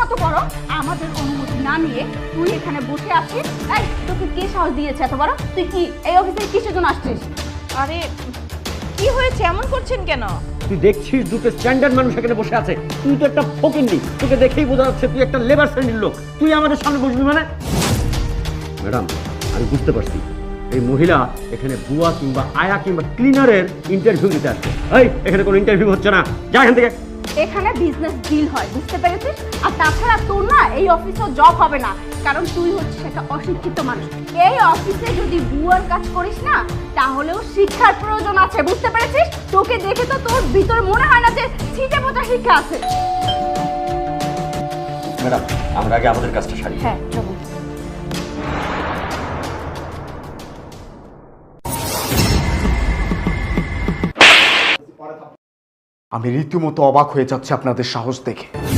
কত বড়? আমাদের অনুমতি না নিয়ে তুই এখানে বসে আছিস? এই তোকে কে সাহস দিয়েছে এত বড়? তুই কি এই অফিসে কিসের জন্য আসছিস? আরে কি হয়েছে, এমন করছেন কেন? তুই দেখছিস দুটো স্ট্যান্ডার্ড মানুষ এখানে বসে আছে, তুই তো একটা ফকিন্নি। তোকে দেখেই বোঝা যাচ্ছে তুই একটা লেবার শ্রেণীর লোক। তুই আমাদের সামনে বসবি মানে? ম্যাডাম, আমি বুঝতে পারছি এই মহিলা এখানে বুয়া কিংবা আয়া কিংবা ক্লিনারের ইন্টারভিউ দিতে আসছে। এই, এখানে কোনো ইন্টারভিউ হচ্ছে না, যা এখান থেকে। এখানে বিজনেস ডিল হয়, বুঝতে পেরেছিস? আর তাছাড়া তোর না এই অফিসেও জব হবে না, কারণ তুই হচ্ছিস একটা অশিক্ষিত মানুষ। এই অফিসে যদি বুয়ার কাজ করিস না, তাহলেও শিক্ষার প্রয়োজন আছে, বুঝতে পেরেছিস? তোকে দেখে তো তোর ভিতরে মনে হয় না যে ছিটে ফোটা শিক্ষা আছে। ম্যাডাম, আমরা আগে আমাদের কাজটা সারি। হ্যাঁ, চলো। আমি রীতিমতো অবাক হয়ে যাচ্ছি আপনাদের সাহস দেখে।